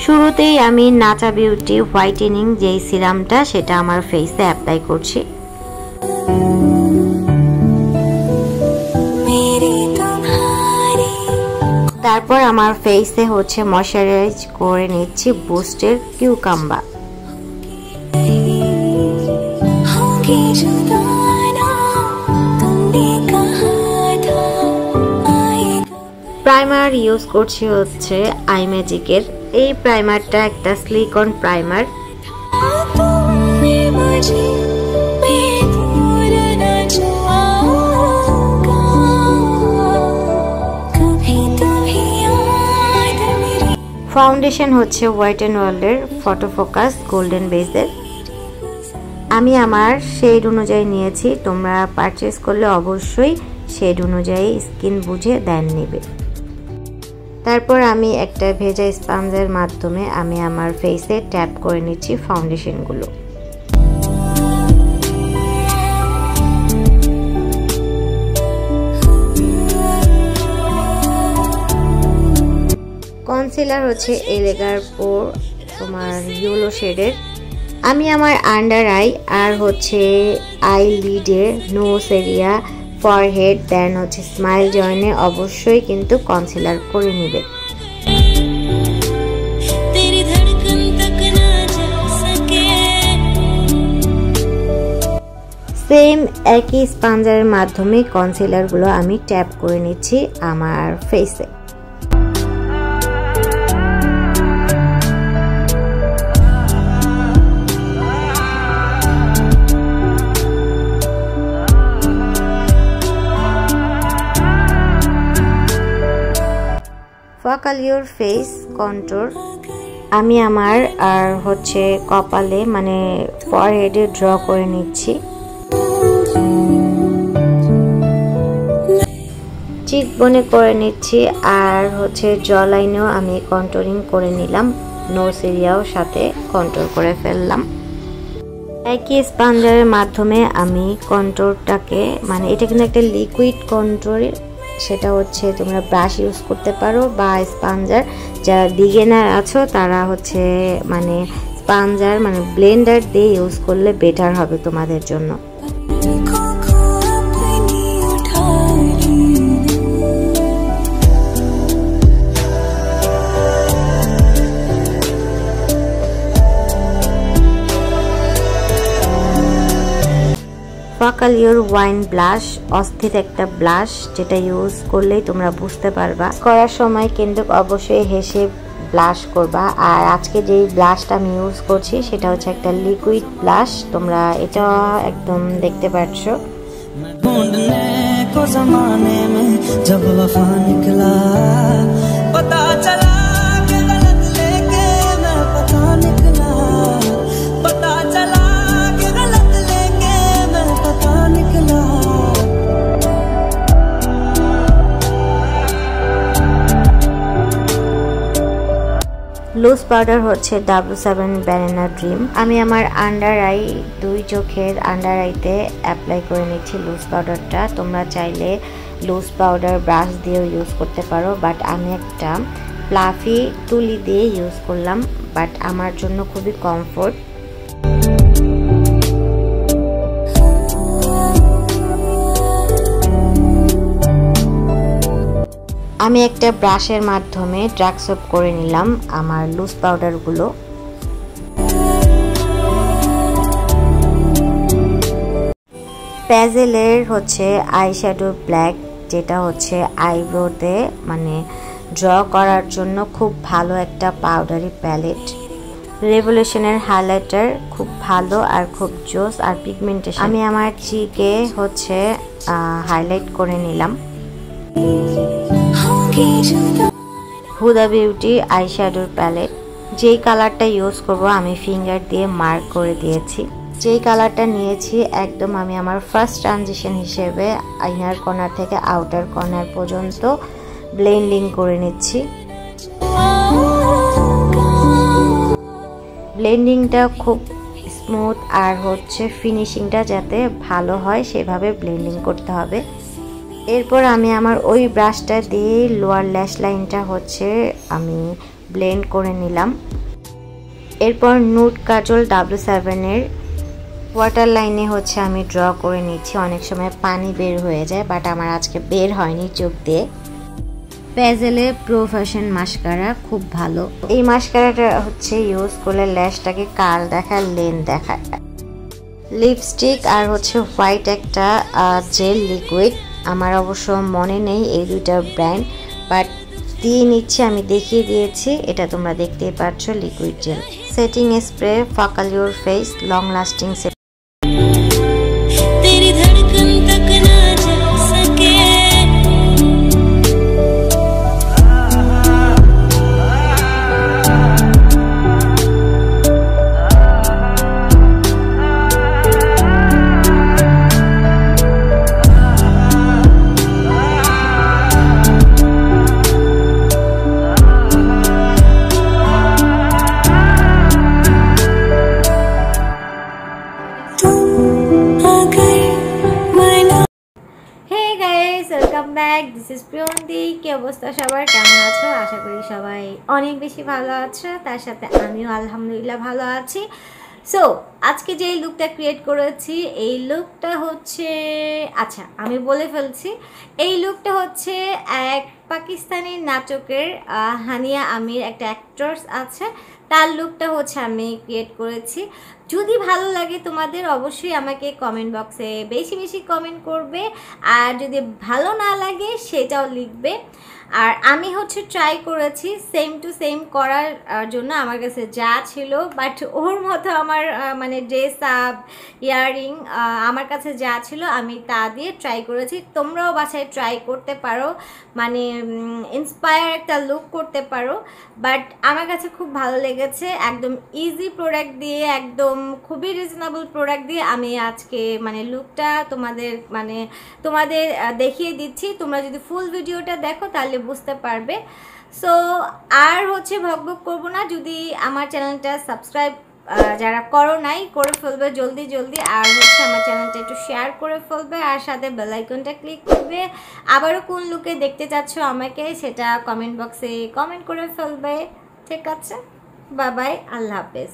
শুরুতেই আমি নাচা বিউটি হোয়াইটেনিং যেই সিরামটা সেটা আমার ফেসে অ্যাপ্লাই করছি। তারপর আমার ফেসে হচ্ছে ময়শ্চারাইজ করে নিচ্ছি বুস্টের কিউকাম্বা। প্রাইমার ইউজ করছি হচ্ছে আই ম্যাজিকের। এই প্রাইমারটা একটা সিলিকন প্রাইমার। ফাউন্ডেশন হচ্ছে হোয়াইট অ্যান্ড ওয়ার্ল্ডের ফটো ফোকাস গোল্ডেন বেজের। আমি আমার শেড অনুযায়ী নিয়েছি, তোমরা পারচেজ করলে অবশ্যই শেড অনুযায়ী স্কিন বুঝে দেন নেবে। তারপর আমি একটা ভেজা স্পঞ্জের মাধ্যমে আমি আমার ফেসে ট্যাপ করে নিচ্ছি ফাউন্ডেশনগুলো। কনসিলার হচ্ছে এলেগার পোর তোমার ইয়েলো শেডের। আমি আমার আন্ডার আই আর হচ্ছে আই লিডের নোজ এরিয়া ফরহেড দেন হচ্ছে স্মাইল জয়েনে অবশ্যই কিন্তু কনসিলার করে নেবে। সেম একই স্পঞ্জের মাধ্যমে কনসিলারগুলো আমি ট্যাপ করে নিচ্ছি আমার ফেসে। ফোকাল ইউর ফেস কন্ট্রোর আমি আমার আর হচ্ছে কপালে মানে ফরহেডে ড্র করে নিচ্ছি। চিকবোনে করে নিচ্ছি আর হচ্ছে জ লাইনেও আমি কন্ট্রোলিং করে নিলাম, নোজ এরিয়াও সাথে কন্ট্রোল করে ফেললাম। একই স্পঞ্জের মাধ্যমে আমি কন্ট্রোলটাকে মানে এটা কিন্তু একটা লিকুইড কন্ট্রোল, সেটা হচ্ছে তোমরা ব্রাশ ইউজ করতে পারো বা স্পঞ্জার। যারা বিগিনার আছো তারা হচ্ছে মানে স্পঞ্জার মানে ব্লেন্ডার দিয়ে ইউজ করলে বেটার হবে তোমাদের জন্য। ফোকাল ইউর ওয়াইন ব্লাশ অস্থির একটা ব্লাশ, যেটা ইউজ করলেই তোমরা বুঝতে পারবা। করার সময় কিন্তু অবশ্যই হেসে ব্লাশ করবা। আর আজকে যেই ব্লাশটা আমি ইউজ করছি সেটা হচ্ছে একটা লিকুইড ব্লাশ, তোমরা এটা একদম দেখতে পাচ্ছ। লুজ পাউডার হচ্ছে W7 ব্যানানা ড্রিম। আমি আমার আন্ডার আই দুই চোখের আন্ডার আইতে অ্যাপ্লাই করে নিচ্ছি লুজ পাউডারটা। তোমরা চাইলে লুজ পাউডার ব্রাশ দিয়েও ইউজ করতে পারো, বাট আমি একটা ফ্লাফি তুলি দিয়ে ইউজ করলাম, বাট আমার জন্য খুবই কমফোর্ট। আমি একটা ব্রাশের মাধ্যমে ড্রাগ সোপ করে নিলাম আমার লুজ পাউডারগুলো। প্যাজেলের হচ্ছে আই শ্যাডো ব্ল্যাক, যেটা হচ্ছে আইব্রোতে মানে ড্র করার জন্য খুব ভালো একটা পাউডারি প্যালেট। রেভলিউশনের হাইলাইটার খুব ভালো আর খুব জোস আর পিগমেন্টেশন। আমি আমার চিকে হচ্ছে হাইলাইট করে নিলাম। হুদা বিউটি আই শ্যাডোর প্যালেট, যেই কালারটা ইউজ করব আমি ফিঙ্গার দিয়ে মার্ক করে দিয়েছি। যেই কালারটা নিয়েছি একদম আমি আমার ফার্স্ট ট্রানজিশন হিসেবে ইনার কর্নার থেকে আউটার কর্নার পর্যন্ত ব্লেন্ডিং করে নিচ্ছি। ব্লেন্ডিংটা খুব স্মুথ আর হচ্ছে ফিনিশিংটা যাতে ভালো হয় সেভাবে ব্লেন্ডিং করতে হবে। এরপর আমি আমার ওই ব্রাশটা দিয়ে লোয়ার ল্যাশ লাইনটা হচ্ছে আমি ব্লেন্ড করে নিলাম। এরপর নুড কাজল W7 এর ওয়াটার লাইনে হচ্ছে আমি ড্র করে নিচ্ছি। অনেক সময় পানি বের হয়ে যায়, বাট আমার আজকে বের হয়নি চোখ দিয়ে। প্যাজেলে প্রো ফ্যাশন মাস্কারা খুব ভালো। এই মাস্কারাটা হচ্ছে ইউজ করলে ল্যাশটাকে কার্ল দেখায়, লেন দেখায়। লিপস্টিক আর হচ্ছে হোয়াইট একটা জেল লিকুইড, আমার অবশ্য মনে নেই এই দুইটার ব্র্যান্ড, বাট দিয়ে নিচ্ছি, আমি দেখিয়ে দিয়েছি, এটা তোমরা দেখতেই পাচ্ছ লিকুইড জেল। সেটিং স্প্রে ফাকাল your face long lasting. Welcome back, this is Priyonti. কি অবস্থা সবার, কেমন আছো? আশা করি সবাই অনেক বেশি ভালো আছো, তার সাথে আমিও আলহামদুলিল্লাহ ভালো আছি। সো আজকে যে লুকটা ক্রিয়েট করেছি, এই লুকটা হচ্ছে, আচ্ছা আমি বলে ফেলছি, এই লুকটা হচ্ছে এক পাকিস্তানি নাটকের হানিয়া আমির, একটা অ্যাক্ট্রেস আছে, তার লুকটা হচ্ছে আমি ক্রিয়েট করেছি। যদি ভালো লাগে তোমাদের অবশ্যই আমাকে কমেন্ট বক্সে বেশি বেশি কমেন্ট করবে, আর যদি ভালো না লাগে সেটাও লিখবে। আর আমি হচ্ছে ট্রাই করেছি সেম টু সেম করার জন্য, আমার কাছে যা ছিল, বাট ওর মতো আমার মানে ড্রেস আপ, ইয়াররিং, আমার কাছে যা ছিল আমি তা দিয়ে ট্রাই করেছি। তোমরাও বাসায় ট্রাই করতে পারো, মানে ইন্সপায়ার একটা লুক করতে পারো। বাট আমার কাছে খুব ভালো লেগেছে, একদম ইজি প্রোডাক্ট দিয়ে, একদম খুবই রিজনেবল প্রোডাক্ট দিয়ে আমি আজকে মানে লুকটা তোমাদের দেখিয়ে দিচ্ছি। তোমরা যদি ফুল ভিডিওটা দেখো তাহলে বুঝতে পারবে। সো আর হচ্ছে ভকভক করবো না, যদি আমার চ্যানেলটা সাবস্ক্রাইব যারা করো নাই করে ফেলবে জলদি জলদি, আর হচ্ছে আমার চ্যানেলটা একটু শেয়ার করে ফেলবে, আর সাথে বেল আইকনটা ক্লিক করবে। আবারও কোন লুকে দেখতে চাচ্ছ আমাকে সেটা কমেন্ট বক্সে কমেন্ট করে ফেলবে। ঠিক আছে, বাই বাই, আল্লাহ হাফেজ।